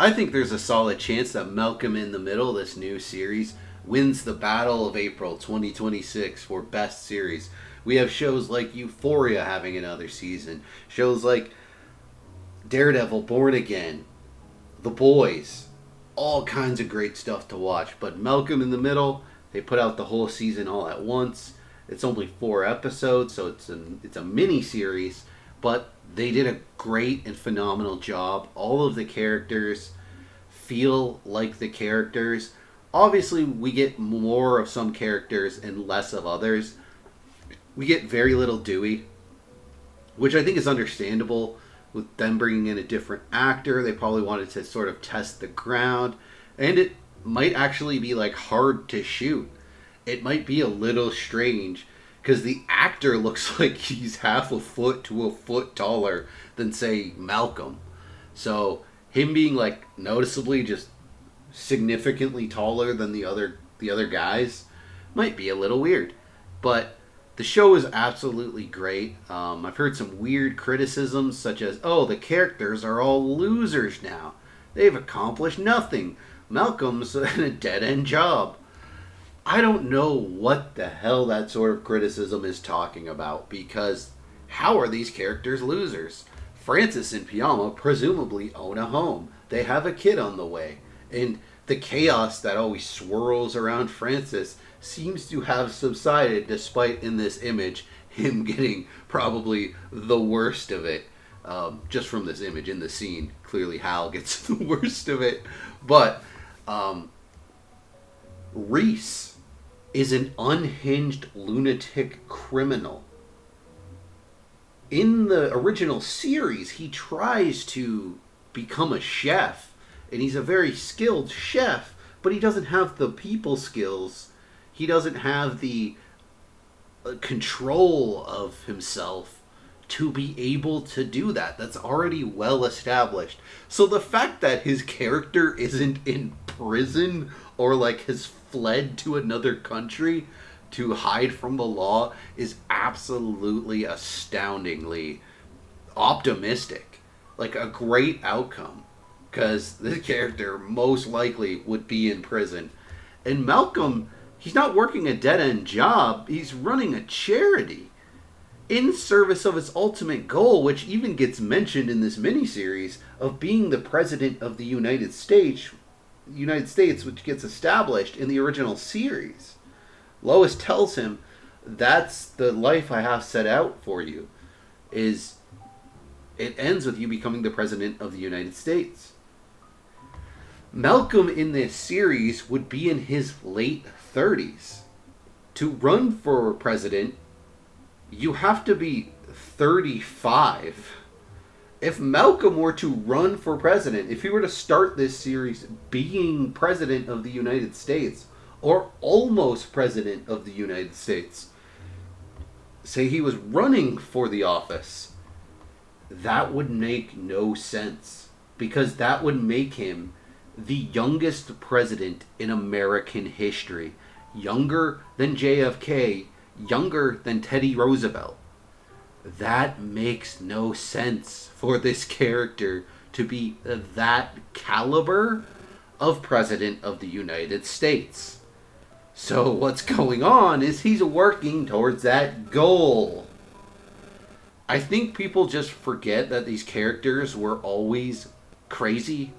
I think there's a solid chance that Malcolm in the Middle, this new series, wins the Battle of April 2026 for Best Series. We have shows like Euphoria having another season, shows like Daredevil, Born Again, The Boys, all kinds of great stuff to watch. But Malcolm in the Middle, they put out the whole season all at once. It's only 4 episodes, so it's a mini series, but they did a great and phenomenal job. All of the characters feel like the characters. Obviously, we get more of some characters and less of others. We get very little Dewey, which I think is understandable. With them bringing in a different actor, they probably wanted to sort of test the ground, and it might actually be like hard to shoot. It might be a little strange because the actor looks like he's half a foot to a foot taller than, say, Malcolm. So him being like noticeably just significantly taller than the other guys might be a little weird. But the show is absolutely great. I've heard some weird criticisms, such as, oh, the characters are all losers now. They've accomplished nothing. Malcolm's in a dead-end job. I don't know what the hell that sort of criticism is talking about, because how are these characters losers? Francis and Piama presumably own a home. They have a kid on the way. And the chaos that always swirls around Francis seems to have subsided, despite in this image him getting probably the worst of it. Just from this image in the scene, clearly Hal gets the worst of it. But Reese is an unhinged lunatic criminal. In the original series, he tries to become a chef, and he's a very skilled chef, but he doesn't have the people skills. He doesn't have the control of himself to be able to do that. That's already well established. So the fact that his character isn't in prison or like has fled to another country to hide from the law is absolutely astoundingly optimistic. Like a great outcome. Because this character most likely would be in prison. And Malcolm, he's not working a dead-end job. He's running a charity in service of his ultimate goal, which even gets mentioned in this miniseries, of being the president of the United States, which gets established in the original series. Lois tells him, that's the life I have set out for you. It ends with you becoming the president of the United States. Malcolm in this series would be in his late 30s. To run for president, you have to be 35. If Malcolm were to run for president, if he were to start this series being president of the United States, or almost president of the United States, say he was running for the office, that would make no sense. Because that would make him the youngest president in American history. Younger than JFK, younger than Teddy Roosevelt. That makes no sense for this character to be that caliber of president of the United States. So what's going on is he's working towards that goal. I think people just forget that these characters were always crazy,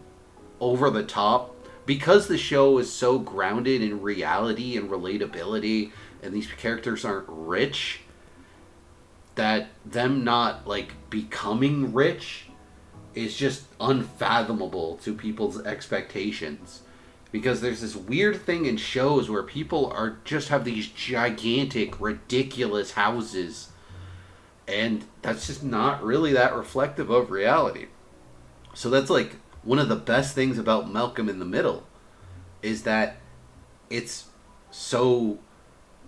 over the top, because the show is so grounded in reality and relatability, and these characters aren't rich, that them not like becoming rich is just unfathomable to people's expectations. Because there's this weird thing in shows where people are just have these gigantic, ridiculous houses, and that's just not really that reflective of reality. So that's like one of the best things about Malcolm in the Middle, is that it's so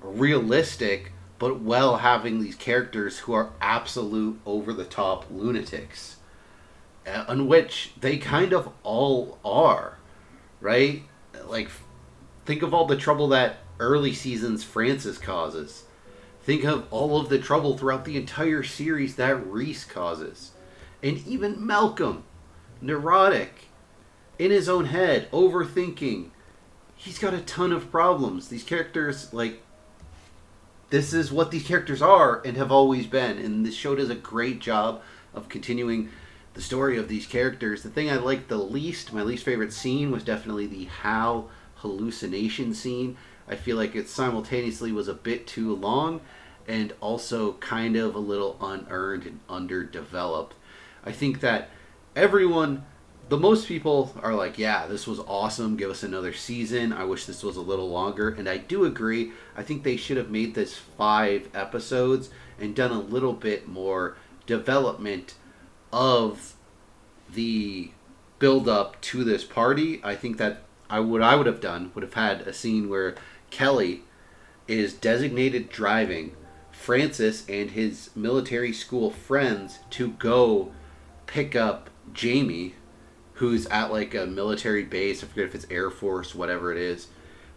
realistic, but while having these characters who are absolute over-the-top lunatics, on which they kind of all are, right? Like, think of all the trouble that early seasons Francis causes. Think of all of the trouble throughout the entire series that Reese causes. And even Malcolm, neurotic. in his own head, overthinking. He's got a ton of problems. These characters, like, this is what these characters are and have always been. And this show does a great job of continuing the story of these characters. The thing I liked the least, my least favorite scene, was definitely the Hal hallucination scene. I feel like it simultaneously was a bit too long and also kind of a little unearned and underdeveloped. I think that everyone, the most people are like, yeah, this was awesome, give us another season, I wish this was a little longer, and I do agree. I think they should have made this 5 episodes and done a little bit more development of the build up to this party. I think that what I would have done would have had a scene where Kelly is designated driving Francis and his military school friends to go pick up Jamie, who's at like a military base. I forget if it's Air Force, whatever it is.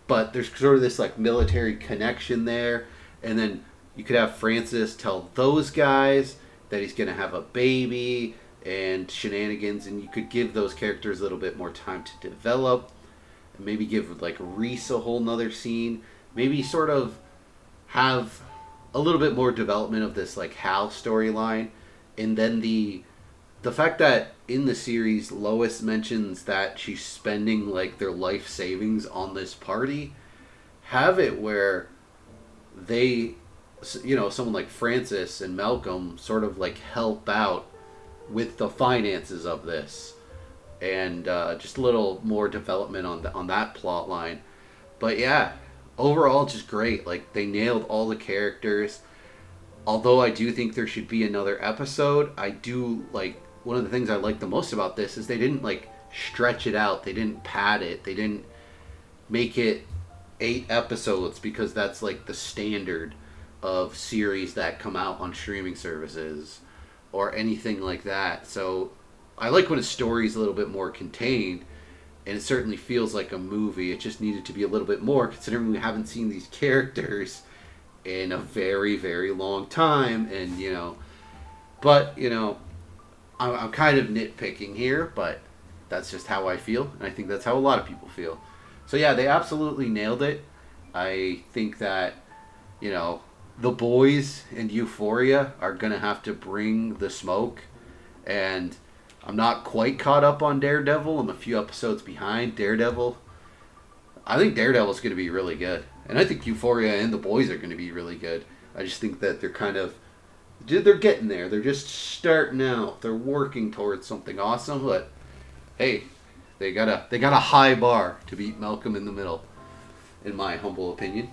But there's sort of this like military connection there. And then you could have Francis tell those guys that he's going to have a baby and shenanigans. And you could give those characters a little bit more time to develop. And maybe give like Reese a whole nother scene. Maybe sort of have a little bit more development of this like Hal storyline. And then the fact that in the series Lois mentions that she's spending like their life savings on this party, have it where they, you know, someone like Francis and Malcolm sort of like help out with the finances of this, and just a little more development on that plot line. But yeah, overall just great. Like, they nailed all the characters. Although I do think there should be another episode, I do like, one of the things I like the most about this is they didn't like stretch it out. They didn't pad it. They didn't make it 8 episodes, because that's like the standard of series that come out on streaming services or anything like that. So I like when a story's a little bit more contained, and it certainly feels like a movie. It just needed to be a little bit more, considering we haven't seen these characters in a very, very long time. And, you know, but, you know, I'm kind of nitpicking here, but that's just how I feel, and I think that's how a lot of people feel. So yeah, they absolutely nailed it. I think that, you know, The Boys and Euphoria are going to have to bring the smoke, and I'm not quite caught up on Daredevil. I'm a few episodes behind Daredevil. I think Daredevil's going to be really good, and I think Euphoria and The Boys are going to be really good. I just think that they're getting there. They're just starting out. They're working towards something awesome, but hey, they got a high bar to beat Malcolm in the Middle, in my humble opinion.